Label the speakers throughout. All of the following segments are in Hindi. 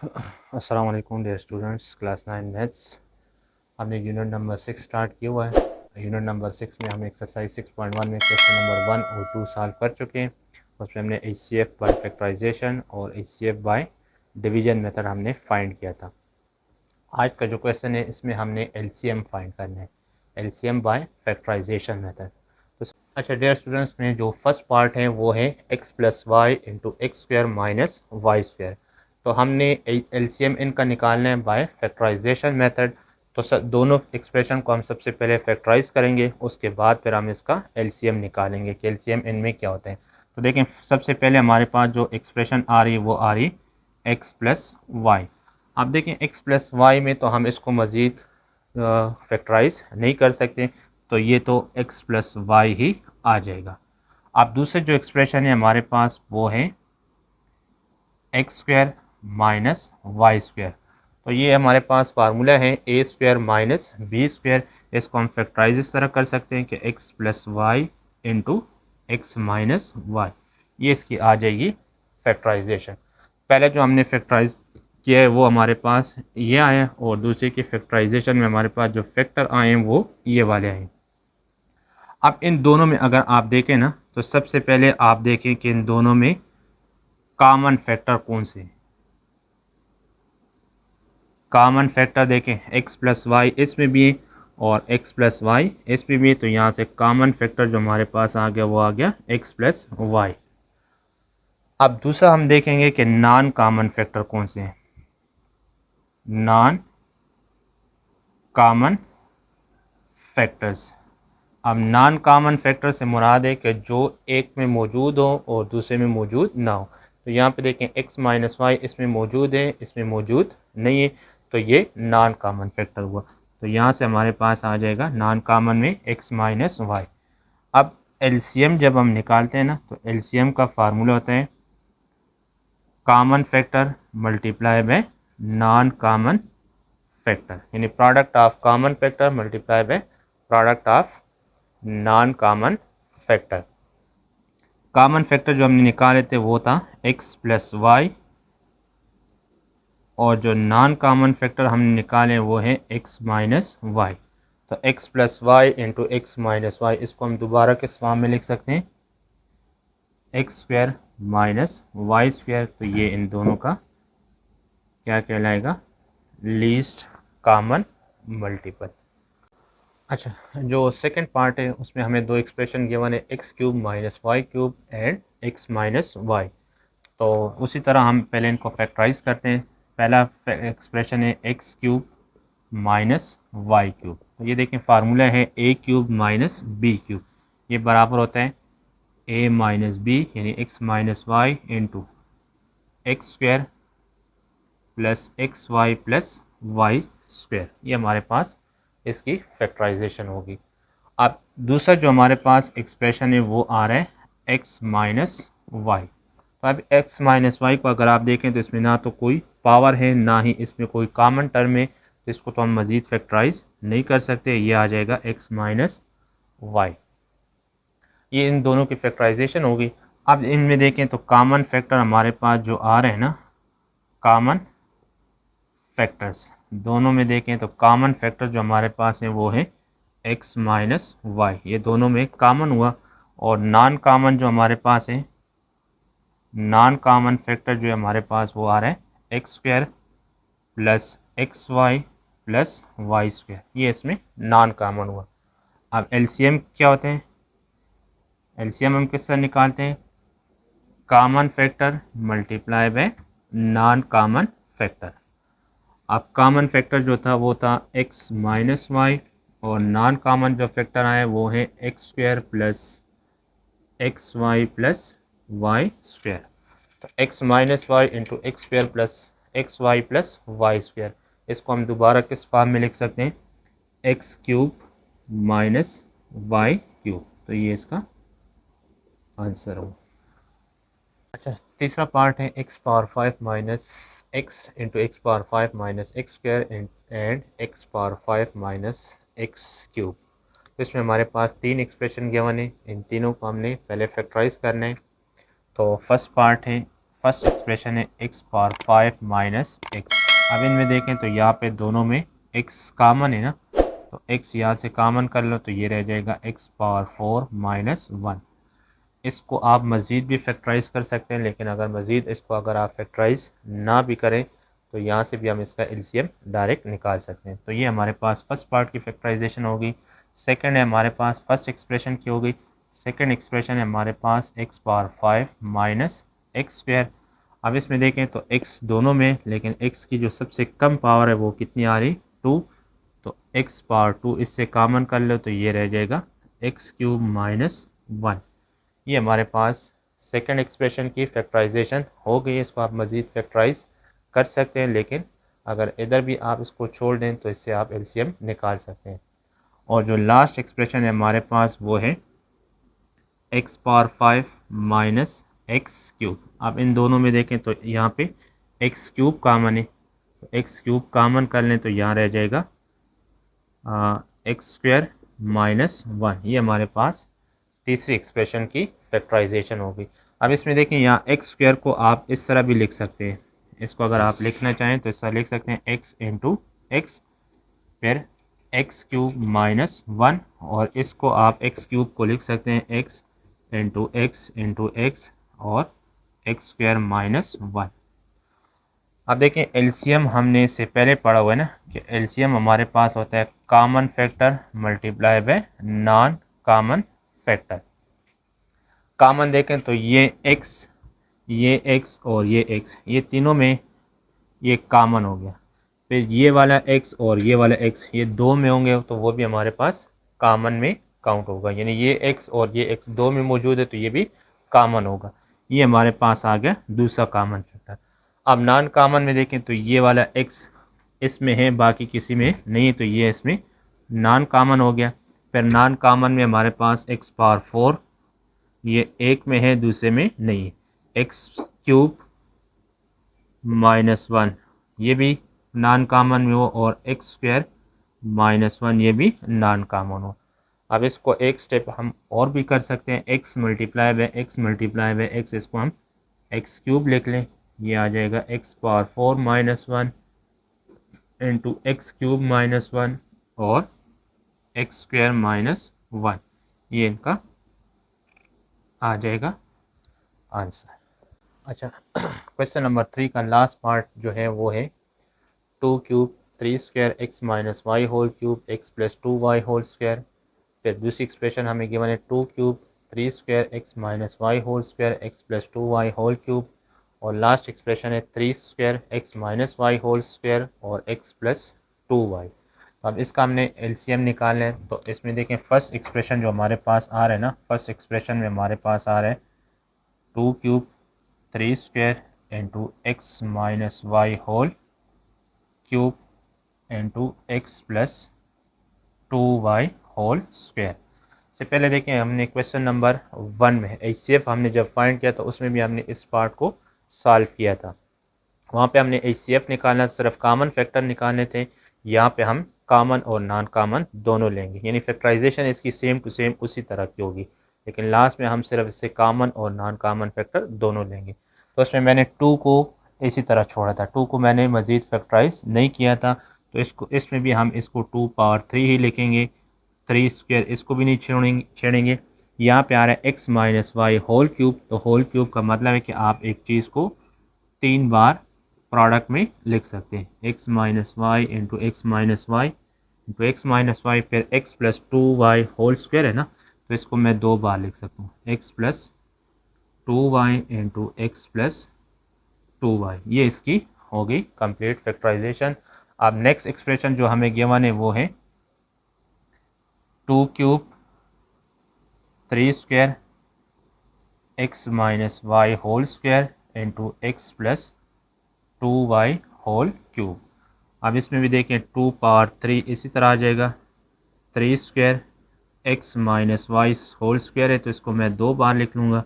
Speaker 1: अस्सलाम वालेकुम डियर स्टूडेंट्स, क्लास 9 मैथ्स। हमने यूनिट नंबर 6 स्टार्ट किया हुआ है। यूनिट नंबर 6 में हम एक्सरसाइज 6.1 में क्वेश्चन नंबर 1 और 2 सॉल्व कर चुके हैं। उसमें हमने HCF बाय फैक्टराइजेशन और HCF बाय डिवीजन मेथड हमने फाइंड किया था। आज का जो क्वेश्चन है इसमें हमने LCM फाइंड करना है, LCM बाय फैक्टराइजेशन मेथड। तो अच्छा डियर स्टूडेंट्स, में जो फर्स्ट पार्ट है वो है x plus y into x square minus y square. तो हमने LCM इनका निकालना है बाय फैक्टराइजेशन मेथड। तो दोनों एक्सप्रेशन को हम सबसे पहले फैक्टराइज करेंगे, उसके बाद फिर हम इसका LCM निकालेंगे कि LCM इनमें क्या होते हैं। तो देखें, सबसे पहले हमारे पास जो एक्सप्रेशन आ रही है वो आ रही x प्लस वाई। अब देखें x प्लस वाई में तो हम इसको मज़ीद फैक्टराइज नहीं कर सकते, तो ये तो x प्लस वाई ही आ जाएगा। अब दूसरे जो एक्सप्रेशन है हमारे पास वो है x square minus y square. तो ये हमारे पास फार्मूला है a square minus b square. इसको हम फैक्टराइज इस तरह कर सकते हैं कि x plus y into x minus y, ये इसकी आ जाएगी फैक्टराइजेशन। पहले जो हमने फैक्टराइज किया है वो हमारे पास ये आया, और दूसरे की फैक्टराइजेशन में हमारे पास जो फैक्टर आए हैं वो ये वाले आए। अब इन दोनों में अगर आप देखें ना, तो सबसे पहले आप देखें कि इन दोनों में कॉमन फैक्टर कौन से। कॉमन फैक्टर देखें, x प्लस वाई इसमें भी है और x प्लस वाई इसमें भी है। तो यहाँ से कॉमन फैक्टर जो हमारे पास आ गया वो आ गया x प्लस वाई। अब दूसरा हम देखेंगे कि नॉन कॉमन फैक्टर कौन से हैं। Non common factors. अब नॉन कॉमन फैक्टर से मुराद है कि जो एक में मौजूद हो और दूसरे में मौजूद ना हो। तो यहाँ पे देखें x माइनस वाई इसमें मौजूद है, इसमें मौजूद नहीं है, तो ये नॉन कॉमन फैक्टर हुआ। तो यहाँ से हमारे पास आ जाएगा नॉन कॉमन में x माइनस वाई। अब LCM जब हम निकालते हैं ना, तो LCM का फार्मूला होता है common factor multiply by non common factor, यानी product of common factor multiply by product of non common factor. Common factor जो हमने निकाले थे वो था x प्लस वाई, और जो नॉन कॉमन फैक्टर हमने निकाले वो है x माइनस वाई। तो x plus y into x minus y, इसको हम दोबारा किस फॉर्म में लिख सकते हैं, x square minus y square. तो ये इन दोनों का क्या कहलाएगा, लीस्ट कॉमन मल्टीपल। अच्छा, जो सेकंड पार्ट है उसमें हमें दो एक्सप्रेशन गिवन है, x cube minus y cube and x minus y. तो उसी तरह हम पहले इनको फैक्टराइज करते हैं। पहला एक्सप्रेशन है x cube minus y cube. तो ये देखें फार्मूला है a cube minus b cube, ये बराबर होता है ए माइनस बी यानी x minus y into x square plus x y plus y square. ये हमारे पास इसकी फैक्टराइजेशन होगी। अब दूसरा जो हमारे पास एक्सप्रेशन है वो आ रहा है एक्स माइनस वाई। तो अब एक्स माइनस वाई को अगर आप देखें तो इसमें ना तो कोई पावर है ना ही इसमें कोई कॉमन टर्म है, तो इसको तो हम मज़ीद फैक्टराइज नहीं कर सकते। ये आ जाएगा एक्स माइनस वाई, ये इन दोनों की फैक्टराइजेशन होगी। अब इनमें देखें तो कॉमन फैक्टर हमारे पास जो आ रहे हैं ना, कॉमन फैक्टर्स दोनों में देखें तो कॉमन फैक्टर जो हमारे पास है वो है x माइनस वाई, ये दोनों में कॉमन हुआ। और नॉन कॉमन जो हमारे पास है, नॉन कॉमन फैक्टर जो हमारे पास वो आ रहा है x square plus x y plus y square, ये इसमें नॉन कॉमन हुआ। अब LCM क्या होते हैं, LCM हम किस तरह निकालते हैं, common factor multiply by non common factor. अब कॉमन फैक्टर जो था वो था x माइनस वाई, और नॉन कॉमन जो फैक्टर आए वो है x square plus x y plus y square. तो x minus y into x square plus x y plus y square, इसको हम दोबारा किस फॉर्म में लिख सकते हैं, x cube minus y cube. तो ये इसका आंसर हो। अच्छा, तीसरा पार्ट है x power 5 minus x into x power 5 minus x square and x power 5 minus x cube. तो इसमें हमारे पास तीन एक्सप्रेशन गिवन है, इन तीनों को हमने पहले फैक्टराइज करना है। तो फर्स्ट पार्ट है फर्स्ट एक्सप्रेशन है एक्स पावर 5 माइनस एक्स। अब इनमें देखें तो यहाँ पे दोनों में एक्स कॉमन है ना, तो एक्स यहाँ से कॉमन कर लो तो ये रह जाएगा एक्स पावर 4 माइनस 1। इसको आप मज़ीद भी फैक्टराइज़ कर सकते हैं, लेकिन अगर मज़ीद इसको अगर आप फैक्टराइज़ ना भी करें तो यहाँ से भी हम इसका एलसीएम डायरेक्ट निकाल सकते हैं। तो ये हमारे पास फर्स्ट पार्ट की फैक्टराइजेशन होगी। सेकंड है हमारे पास फर्स्ट एक्सप्रेशन की होगी। सेकंड एक्सप्रेशन है हमारे पास x power 5 minus x square. अब इसमें देखें तो एक्स दोनों में, लेकिन एक्स की जो सबसे कम पावर है वो कितनी आ रही, 2। तो एक्स पावर 2 इससे कॉमन कर लो तो ये रह जाएगा एक्स क्यूब माइनस 1। ये हमारे पास सेकंड एक्सप्रेशन की फैक्टराइजेशन हो गई है। इसको आप मज़ीद फैक्टराइज कर सकते हैं, लेकिन अगर इधर भी आप इसको छोड़ दें तो इससे आप एलसीएम निकाल सकते हैं। और जो लास्ट एक्सप्रेशन है हमारे पास वो है x power 5 minus x cube. अब इन दोनों में देखें तो यहाँ पे एक्स क्यूब कॉमन है, तो एक्स क्यूब कॉमन कर लें तो यहाँ रह जाएगा एक्स स्क्वायर माइनस 1। ये हमारे पास तीसरी एक्सप्रेशन की फैक्टराइजेशन होगी। अब इसमें देखें यहाँ एक्स स्क्वायर को आप इस तरह भी लिख सकते हैं। इसको अगर आप लिखना चाहें तो इस तरह लिख सकते हैं एक्स इंटू एक्स, फिर एक्स क्यूब माइनस 1, और इसको आप एक्स क्यूब को लिख सकते हैं एक्स इंटू एक्स और एक्स स्क्वायर माइनस 1। अब देखें एलसीएम हमने इससे पहले पढ़ा हुआ है ना कि एलसीएम हमारे पास होता है common factor multiply by non common factor. Common देखें तो ये एक्स और ये एक्स, ये तीनों में ये कॉमन हो गया। फिर ये वाला एक्स और ये वाला एक्स, ये दो में होंगे तो वो भी हमारे पास कॉमन में काउंट होगा, यानी ये एक्स और ये एक्स दो में मौजूद है तो ये भी कॉमन होगा। ये हमारे पास आ गया दूसरा कॉमन फैक्टर। अब नॉन कॉमन में देखें तो ये वाला एक्स इसमें है, बाकी किसी में नहीं है, तो ये इसमें नॉन कॉमन हो गया। फिर नॉन कॉमन में हमारे पास एक्स पावर 4, ये एक में है दूसरे में नहीं है। एक्स क्यूब माइनस 1 ये भी नॉन कॉमन में हो, और एक्स स्क्वायर माइनस 1 ये भी नॉन कॉमन हो। अब इसको एक स्टेप हम और भी कर सकते हैं, एक्स मल्टीप्लाई बाय एक्स, इसको हम एक्स क्यूब लिख लें। ये आ जाएगा x power 4 minus 1 into x cube minus 1 और एक्स स्क्वायर माइनस 1। ये इनका आ जाएगा आंसर। अच्छा, क्वेश्चन नंबर 3 का लास्ट पार्ट जो है वो है 2 cube 3 square x minus y whole cube x plus 2 y whole square. फिर दूसरी एक्सप्रेशन हमें गिवन है 2 cube 3 square x minus y whole square x plus 2 y whole cube, और लास्ट एक्सप्रेशन है 3 square x minus y whole square और एक्स प्लस 2 वाई। अब इसका हमने एलसीएम निकालना है। तो इसमें देखें फर्स्ट एक्सप्रेशन जो हमारे पास आ रहा है ना, फर्स्ट एक्सप्रेशन में हमारे पास आ रहा है 2 cube 3 square into x minus y whole cube into x plus 2 y whole square. से पहले देखें हमने क्वेश्चन नंबर 1 में एचसीएफ हमने जब फाइंड किया था उसमें भी हमने इस पार्ट को सॉल्व किया था। वहाँ पे हमने एचसीएफ निकालना, सिर्फ कॉमन फैक्टर निकालने थे। यहाँ पे हम कॉमन और नॉन कॉमन दोनों लेंगे, यानी फैक्टराइजेशन इसकी सेम टू सेम उसी तरह की होगी, लेकिन लास्ट में हम सिर्फ इससे कॉमन और नॉन कॉमन फैक्टर दोनों लेंगे। तो इसमें मैंने 2 को इसी तरह छोड़ा था, 2 को मैंने मज़ीद फैक्टराइज नहीं किया था, तो इसमें भी हम इसको 2 पावर 3 ही लिखेंगे। 3 स्क्वायर इसको भी नहीं छेड़ेंगे। यहाँ पे आ रहा है x minus y whole cube, तो होल क्यूब का मतलब है कि आप एक चीज़ को 3 बार प्रोडक्ट में लिख सकते हैं, x minus y into x minus y into x minus y, फिर x plus 2 y whole square है ना, तो इसको मैं 2 बार लिख सकता हूँ, x plus 2 y into x plus 2 y. ये इसकी हो गई कंप्लीट फैक्टराइजेशन। अब नेक्स्ट एक्सप्रेशन जो हमें गिवन है वो है 2 cube 3 square x minus y whole square into x plus 2 y whole cube. अब इसमें भी देखें 2 पावर 3 इसी तरह आ जाएगा। 3 square x minus y whole square है तो इसको मैं 2 बार लिख लूँगा।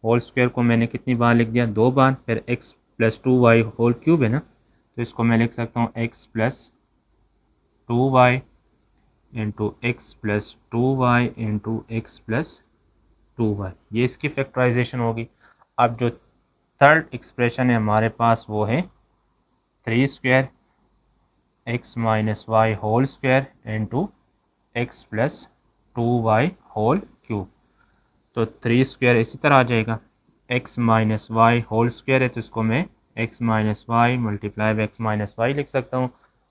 Speaker 1: होल स्क्वायर को मैंने कितनी बार लिख दिया, 2 बार। फिर x plus 2 y whole cube है ना, तो इसको मैं लिख सकता हूँ x plus 2 y into x plus 2 y into x plus 2 y. ये इसकी फैक्टराइजेशन होगी। अब जो थर्ड एक्सप्रेशन है हमारे पास वो है 3 square x minus y whole square into x plus 2y whole cube. तो 3 स्क्वायर इसी तरह आ जाएगा, x minus y whole square है तो इसको मैं x minus y multiply by x minus y लिख सकता हूँ।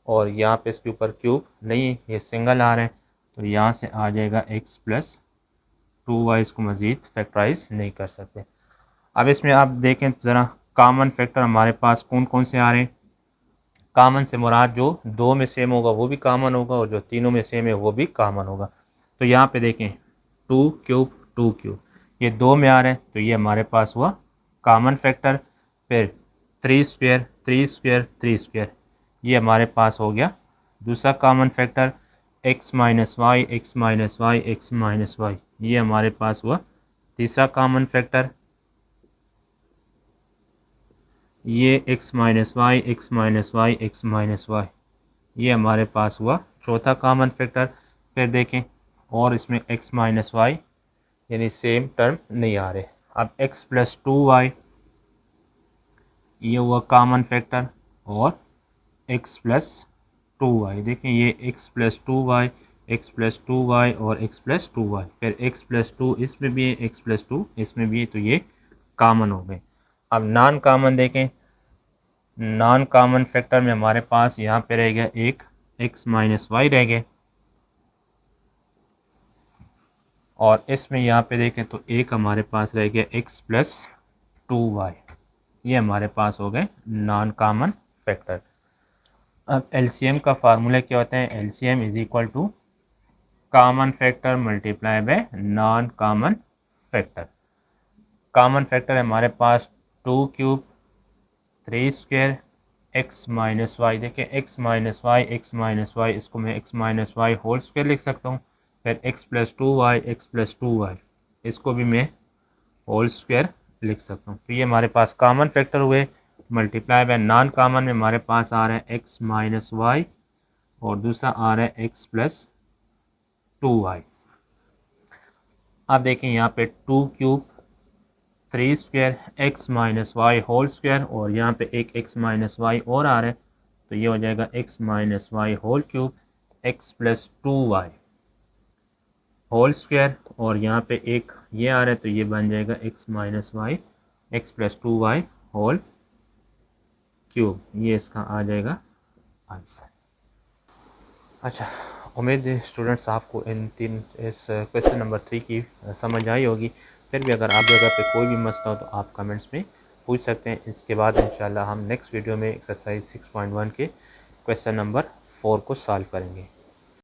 Speaker 1: और यहाँ पे इसके ऊपर क्यूब नहीं है, ये सिंगल आ रहा है, तो यहाँ से आ जाएगा एक्स प्लस 2y। इसको मज़ीद फैक्टराइज नहीं कर सकते। अब इसमें आप देखें ज़रा, कॉमन फैक्टर हमारे पास कौन कौन से आ रहे हैं। कॉमन से मुराद जो दो में सेम होगा वो भी कॉमन होगा, और जो तीनों में सेम है वो भी कॉमन होगा। तो यहाँ पे देखें 2 क्यूब 2 क्यूब, ये दो में आ रहे हैं, तो ये हमारे पास हुआ कॉमन फैक्टर। फिर 3 स्क्वायर 3 स्क्वायर 3 स्क्वायर, ये हमारे पास हो गया दूसरा common factor. X minus y x minus y x minus y, ये हमारे पास हुआ तीसरा कॉमन फैक्टर। ये x minus y x minus y x minus y, ये हमारे पास हुआ चौथा कॉमन फैक्टर। फिर देखें और इसमें x माइनस वाई यानी सेम टर्म नहीं आ रहे। अब x प्लस 2y, ये हुआ कॉमन फैक्टर, और x प्लस 2y, देखें ये x plus 2y x plus 2y और x प्लस 2y। फिर x प्लस 2 इसमें भी है, x प्लस 2 इसमें भी है, तो ये कॉमन हो गए। अब नॉन कॉमन देखें, नॉन कॉमन फैक्टर में हमारे पास यहाँ पे रह गया एक x माइनस वाई रह गए, और इसमें यहाँ पे देखें तो एक हमारे पास रह गया x प्लस 2y, ये हमारे पास हो गए नॉन कॉमन फैक्टर। अब एलसीएम का फार्मूला क्या होता है, LCM is equal to common factor multiply by non common factor. Common factor है हमारे पास 2 cube 3 square x minus y, देखें एक्स माइनस वाई, इसको मैं x minus y whole square लिख सकता हूँ। फिर एक्स प्लस 2y, इसको भी मैं होल स्क्वायर लिख सकता हूँ। तो ये हमारे पास कॉमन फैक्टर हुए। मल्टीप्लाई बाय नॉन कॉमन में हमारे पास आ रहा है एक्स माइनस वाई, और दूसरा आ रहा है एक्स प्लस 2y। अब देखें यहाँ पे 2 cube 3 square x minus y whole square, और यहाँ पे एक एक्स माइनस वाई और आ रहा है, तो ये हो जाएगा x minus y whole cube x plus 2y whole square, और यहाँ पे एक ये आ रहा है, तो ये बन जाएगा x minus y x plus 2y whole cube, ये इसका आ जाएगा आंसर। अच्छा, उम्मीद है स्टूडेंट्स आपको इस क्वेश्चन नंबर 3 की समझ आई होगी। फिर भी अगर आप जगह पे कोई भी मसला हो तो आप कमेंट्स में पूछ सकते हैं। इसके बाद इंशाल्लाह हम नेक्स्ट वीडियो में एक्सरसाइज 6.1 के क्वेश्चन नंबर 4 को सॉल्व करेंगे।